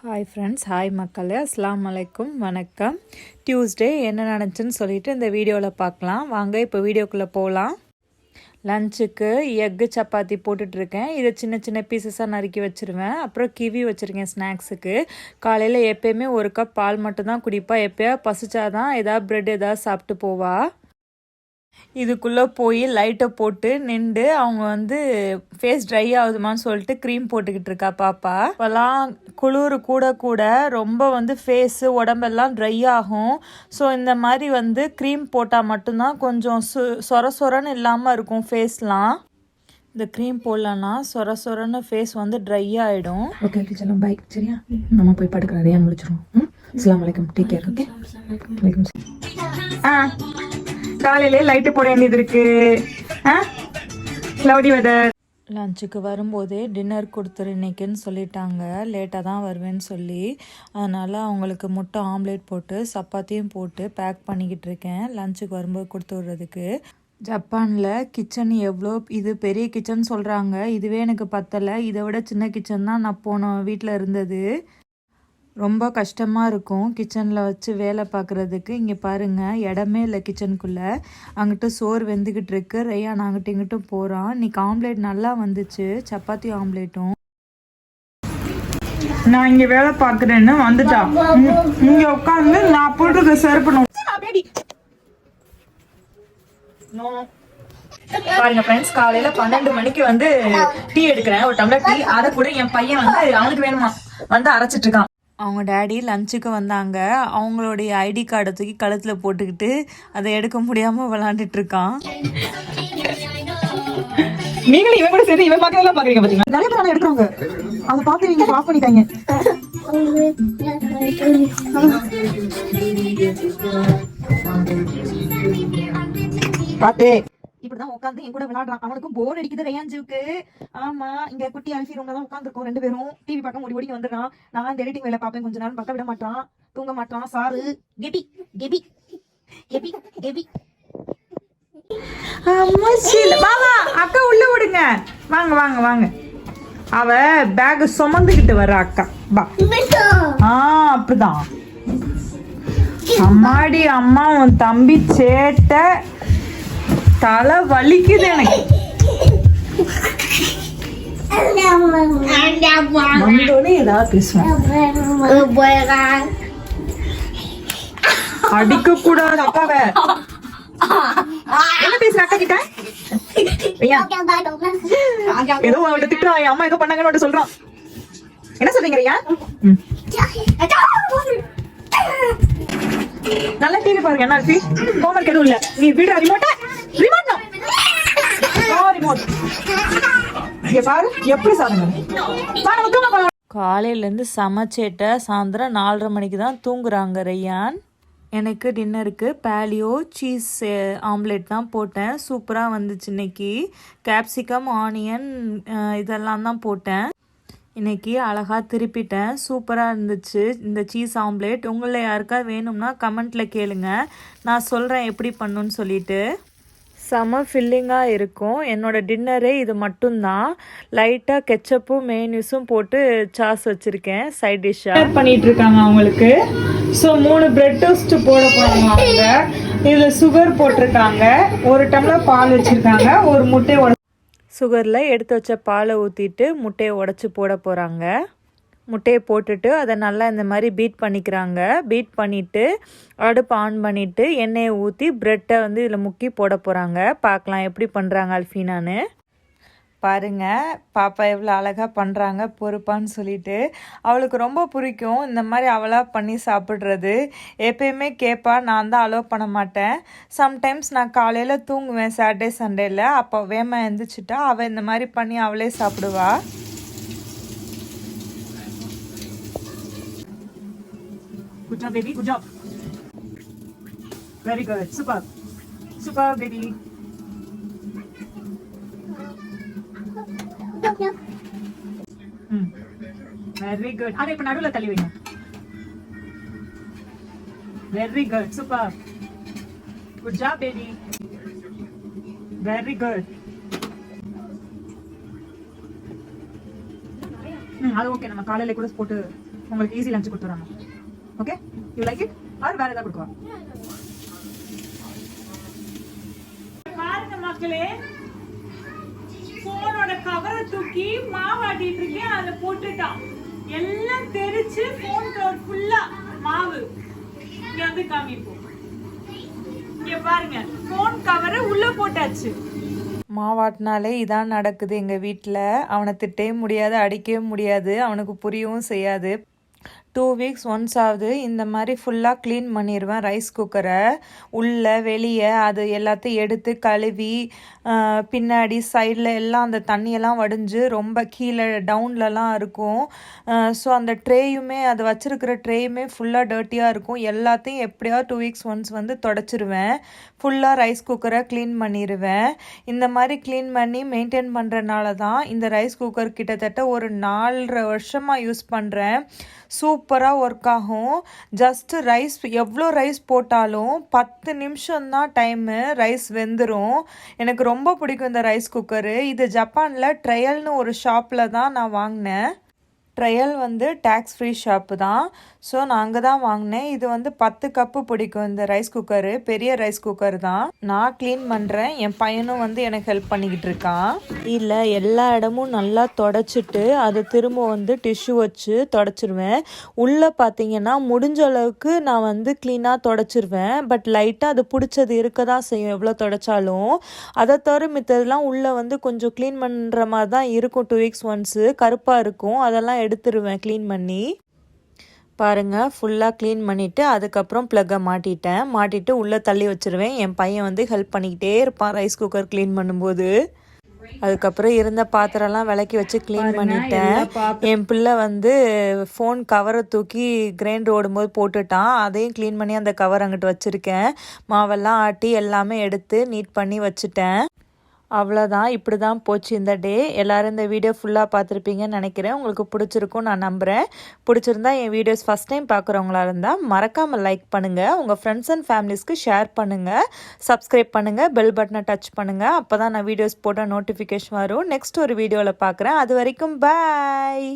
Hi friends, hi மக்களே, அஸ்ஸலாமு அலைக்கும், வணக்கம். டியூஸ்டே என்ன நடந்துச்சுன்னு சொல்லிட்டு இந்த வீடியோவில் பார்க்கலாம். வாங்க இப்போ வீடியோக்குள்ளே போகலாம். லஞ்சுக்கு எக்கு சப்பாத்தி போட்டுட்ருக்கேன். இதை சின்ன சின்ன பீசஸாக நறுக்கி வச்சுருவேன். அப்புறம் கிவி வச்சுருக்கேன் ஸ்நாக்ஸுக்கு. காலையில் எப்போயுமே ஒரு கப் பால் மட்டும்தான் குடிப்பா. எப்போயா பசிச்சாதான் ஏதாவது ப்ரெட் ஏதாவது சாப்பிட்டு போவா. இதுக்குள்ளே போய் லைட்டை போட்டு நின்று அவங்க ஃபேஸ் ட்ரை ஆகுதுமான்னு சொல்லிட்டு க்ரீம் போட்டுக்கிட்டு இருக்கா பாப்பா. இப்போல்லாம் குளிர் கூட கூட ரொம்ப ஃபேஸு உடம்பெல்லாம் ட்ரை ஆகும். ஸோ இந்த மாதிரி க்ரீம் போட்டால் மட்டும்தான் கொஞ்சம் சொர சொரன்னு இல்லாமல் இருக்கும் ஃபேஸ்லாம். இந்த க்ரீம் போடலன்னா சொர சொரன்னு ஃபேஸ் ட்ரை ஆகிடும். ஓகே கிச்சலாம் பை. சரியா, நம்ம போய் படுக்கிறோம். ஏன் முடிச்சிடும். அஸ்ஸலாமு அலைக்கும், டேக் கேர். ஓகே, காலையிலே லைட்டு போட வேண்டியது இருக்கு. Cloudy weather. லஞ்சுக்கு வரும்போதே டின்னர் கொடுத்துரு இன்னைக்குன்னு சொல்லிட்டாங்க. லேட்டாக தான் வருவேன்னு சொல்லி. அதனால் அவங்களுக்கு முட்டை ஆம்லேட் போட்டு சப்பாத்தியும் போட்டு பேக் பண்ணிக்கிட்டு இருக்கேன் லஞ்சுக்கு வரும்போது கொடுத்து விட்றதுக்கு. ஜப்பானில் கிச்சன் எவ்வளோ இது பெரிய கிச்சன் சொல்கிறாங்க. இதுவே எனக்கு பத்தலை. இதை விட சின்ன கிச்சன் தான் நான் போன வீட்டில் இருந்தது. ரொம்ப கஷ்டமாக இருக்கும் கிச்சனில் வச்சு வேலை பார்க்குறதுக்கு. இங்கே பாருங்கள், இடமே இல்லை கிச்சனுக்குள்ளே. அங்கிட்டு சோறு வெந்துக்கிட்டு இருக்கு. ரெய்யான் அங்கிட்டு இங்கிட்டும் போகிறான். இன்னைக்கு ஆம்லேட் நல்லா வந்துச்சு, சப்பாத்தி ஆம்லேட்டும். நான் இங்கே வேலை பார்க்குறேன்னு வந்துட்டா. இங்கே உட்காந்து நான் போட்டு சர்வ் பண்ணுவோம். பாருங்க ஃப்ரெண்ட்ஸ், காலையில 12 மணிக்கு டீ எடுக்கிறேன், ஒரு டம்ளர் டீ. அதை கூட என் பையன் அவனுக்கு வேணுமா அரைச்சிட்டு இருக்கான். அவங்க டேடி லஞ்சுக்கு வந்தாங்க. அவங்களுடைய ஐடி கார்டை தூக்கி கழுத்தில் போட்டுக்கிட்டு அதை எடுக்க முடியாமல் விளாண்டுட்டு இருக்கான். நீங்களும் இவன் கூட சேர்ந்து இவன் பார்க்கறதெல்லாம் பார்க்குறீங்க பார்த்தீங்களா? நிறைய பேர் எடுக்கிறாங்க. அதை பார்த்து நீங்க ஆஃப் பண்ணிட்டாங்க. பாத்து இப்படிதான் உட்காந்து என் கூட விளையாடுறான். அவனுக்கும் போர் அடிக்குது ரேயாஞ்சுக்கு. ஆமா, இங்க குட்டி அல்ஃபி ரூம்ல தான் உட்காந்துருக்கோம் ரெண்டு பேரும். டிவி பார்க்க ஓடி வந்துடுறான். நான் இந்த எடிட்டிங் வேலை பார்ப்பேன். கொஞ்ச நேரம் பார்க்க விட மாட்டான், தூங்க மாட்டான். சாரு கெபி கெபி கெபி கெபி. வாங்க அக்கா, உள்ள விடுங்க. வாங்க வாங்க வாங்க. அவ பேக் சுமந்துக்கிட்டு வர அக்கா. பா. அப்படிதான். அம்மாடி அம்மா, உன் தம்பி சேட்டை தலை வலிக்குது எனக்கு. ஏதாவது பேசுவேன். அடிக்க கூடாது அக்காவை. என்ன பேசுற அக்கா கிட்ட? ஏதோ அவள்கிட்ட திட்டுறான். என் அம்மா ஏதோ பண்ணாங்கன்னு சொல்றான். என்ன சொல்றீங்க ரியா? நல்லா டிவி பாருங்க. என்ன ஆச்சு? ஹோம்வொர்க் எதுவும் இல்ல. நீ வீடு ரிமோட் ரிமோட் ரிமோட் இங்க பாரு எப்படி சாப்பிடுங்க. காலையிலேருந்து சமைச்சேட்ட சாயந்தரம் 4:30 மணிக்கு தான் தூங்குறாங்க ரெய்யான். எனக்கு டின்னருக்கு பேலியோ சீஸ் ஆம்லேட் தான் போட்டேன். சூப்பராக வந்துச்சு இன்னைக்கு. கேப்சிகம், ஆனியன் இதெல்லாம் தான் போட்டேன். இன்றைக்கி அழகாக திருப்பிட்டேன். சூப்பராக இருந்துச்சு இந்த சீஸ் ஆம்லேட். உங்களில் யாருக்கா வேணும்னா கமெண்ட்டில் கேளுங்க, நான் சொல்கிறேன் எப்படி பண்ணுன்னு சொல்லிட்டு. செம ஃபில்லிங்காக இருக்கும். என்னோடய டின்னரே இது மட்டும்தான். லைட்டாக கெச்சப்பும் மேனியூஸும் போட்டு சாஸ் வச்சுருக்கேன் சைட் டிஷ்ஷாக. பண்ணிகிட்டு இருக்காங்க அவங்களுக்கு. ஸோ 3 பிரெட் டோஸ்ட்டு போட போகிறாங்க அவங்க. இதில் சுகர் போட்டிருக்காங்க, 1 டம்ளர் பால் வச்சுருக்காங்க, ஒரு முட்டையோட சுகரில் எடுத்து வச்ச பாலை ஊற்றிட்டு முட்டையை உடச்சி போட போகிறாங்க. முட்டையை போட்டுட்டு அதை நல்லா இந்த மாதிரி பீட் பண்ணிக்கிறாங்க. பீட் பண்ணிவிட்டு அடுப்பு ஆன் பண்ணிவிட்டு எண்ணெயை ஊற்றி ப்ரெட்டை இதில் முக்கி போட போகிறாங்க. பார்க்கலாம் எப்படி பண்ணுறாங்க அல்ஃபீனான்னு. பாருங்கள் பாப்பா எவ்வளோ அழகாக பண்ணுறாங்க பொறுப்பான்னு சொல்லிட்டு. அவளுக்கு ரொம்ப பிடிக்கும் இந்த மாதிரி அவளாக பண்ணி சாப்பிட்றது. எப்பயுமே கேட்பா, நான் தான் அலோவ் பண்ண மாட்டேன். சம்டைம்ஸ் நான் காலையில் தூங்குவேன் சாட்டர்டே சண்டேயில். அப்போ வேமா எழுந்திரிச்சிட்டா அவள் இந்த மாதிரி பண்ணி அவளே சாப்பிடுவா. Good job, baby. Good job. Very good. Super. Super, baby. Very good. அதை இப்ப நடுவுல தள்ளி வைங்க. Very good. Super. Good job, baby. Very good. அது ஓகே. நம்ம காலையில கூட போட்டு உங்களுக்கு ஈஸி லஞ்ச் கொடுத்துறாங்க. Okay, you like it or வேற ஏதாவது கொடுக்கவா? பாருங்க மக்களே, போனோட கவரை தூக்கி மாவாட்டிட்டு இருக்கேன், அதை போட்டுட்டான். எல்லாம் தெரிச்சு போன் கவர் ஃபுல்லா மாவு. இங்க வந்து காமிப்போம். இங்க பாருங்க, போன் கவரை உள்ள போட்டாச்சு. மாவாட்டினாலே இதான் நடக்குது எங்கள் வீட்டில். அவனை திட்டவே முடியாது, அடிக்கவே முடியாது, அவனுக்கு புரியவும் செய்யாது. 2 weeks ஒன்ஸ் ஆகுது இந்த மாதிரி ஃபுல்லாக க்ளீன் பண்ணிடுவேன் ரைஸ் குக்கரை. உள்ளே வெளியே அது எல்லாத்தையும் எடுத்து கழுவி பின்னாடி சைடில் எல்லாம் அந்த தண்ணியெல்லாம் வடிஞ்சு ரொம்ப கீழே டவுன்லலாம் இருக்கும். ஸோ அந்த ட்ரேயுமே, அது வச்சுருக்கிற ட்ரேயுமே ஃபுல்லாக டர்ட்டியாக இருக்கும். எல்லாத்தையும் எப்படியாவது 2 weeks ஒன்ஸ் வந்து தொடச்சிருவேன். ஃபுல்லாக ரைஸ் குக்கரை க்ளீன் பண்ணிடுவேன். இந்த மாதிரி க்ளீன் பண்ணி மெயின்டைன் பண்ணுறனால தான் இந்த ரைஸ் குக்கர் கிட்டத்தட்ட ஒரு 4.5 வருஷமாக யூஸ் பண்ணுறேன். சூப்பராக ஒர்க் ஆகும். ஜஸ்ட்டு ரைஸ், எவ்வளோ ரைஸ் போட்டாலும் 10 நிமிஷம்தான் டைமு, ரைஸ் வெந்துடும். எனக்கு ரொம்ப பிடிக்கும் இந்த ரைஸ் குக்கரு. இது ஜப்பானில் ட்ரையல்னு ஒரு ஷாப்பில் தான் நான் வாங்கினேன். ட்ரையல் வந்து டேக்ஸ் ஃப்ரீ ஷாப்பு தான். ஸோ நான் அங்கே தான் வாங்கினேன். இது வந்து 10 கப்பு பிடிக்கும் இந்த ரைஸ் குக்கரு. பெரிய ரைஸ் குக்கர் தான். நான் க்ளீன் பண்ணுறேன், என் பையனும் வந்து எனக்கு ஹெல்ப் பண்ணிக்கிட்டு இருக்கான். இல்லை, எல்லா இடமும் நல்லா தொடச்சிட்டு அதை திரும்ப வந்து டிஷ்யூ வச்சு தொடச்சிருவேன். உள்ளே பார்த்தீங்கன்னா முடிஞ்ச அளவுக்கு நான் வந்து க்ளீனாக தொடச்சிருவேன். பட் லைட்டாக அது பிடிச்சது இருக்க தான் செய்யும் எவ்வளோ தொடச்சாலும். அதை தவிர மித்ததெல்லாம் உள்ளே வந்து கொஞ்சம் க்ளீன் பண்ணுற மாதிரி தான் இருக்கும். 2 weeks ஒன்ஸு கருப்பாக இருக்கும், அதெல்லாம் எடுத்துருவேன் க்ளீன் பண்ணி. பாருங்கள், ஃபுல்லாக க்ளீன் பண்ணிவிட்டு அதுக்கப்புறம் ப்ளக்கை மாட்டிட்டு உள்ளே தள்ளி வச்சுருவேன். என் பையன் வந்து ஹெல்ப் பண்ணிக்கிட்டே இருப்பான் ரைஸ் குக்கர் க்ளீன் பண்ணும்போது. அதுக்கப்புறம் இருந்த பாத்திரம்லாம் விளக்கி வச்சு க்ளீன் பண்ணிட்டேன். என் பிள்ளை வந்து ஃபோன் கவரை தூக்கி கிரைண்டர் ஓடும்போது போட்டுட்டான். அதையும் க்ளீன் பண்ணி அந்த கவர் அங்கிட்டு வச்சுருக்கேன். மாவெல்லாம் ஆட்டி எல்லாமே எடுத்து நீட் பண்ணி வச்சுட்டேன். அவ்வளோதான், இப்படி தான் போச்சு இந்த டே. எல்லோரும் இந்த வீடியோ ஃபுல்லாக பார்த்துருப்பீங்கன்னு நினைக்கிறேன். உங்களுக்கு பிடிச்சிருக்கும் நான் நம்புகிறேன். பிடிச்சிருந்தா என் வீடியோஸ் ஃபஸ்ட் டைம் பார்க்குறவங்களா இருந்தால் மறக்காமல் லைக் பண்ணுங்கள், உங்கள் ஃப்ரெண்ட்ஸ் அண்ட் ஃபேமிலிஸ்க்கு ஷேர் பண்ணுங்கள், சப்ஸ்கிரைப் பண்ணுங்கள், பெல் பட்டனை டச் பண்ணுங்கள். அப்போ தான் நான் வீடியோஸ் போட்டால் நோட்டிஃபிகேஷன் வரும். நெக்ஸ்ட் ஒரு வீடியோவில் பார்க்குறேன். அது வரைக்கும் பாய்.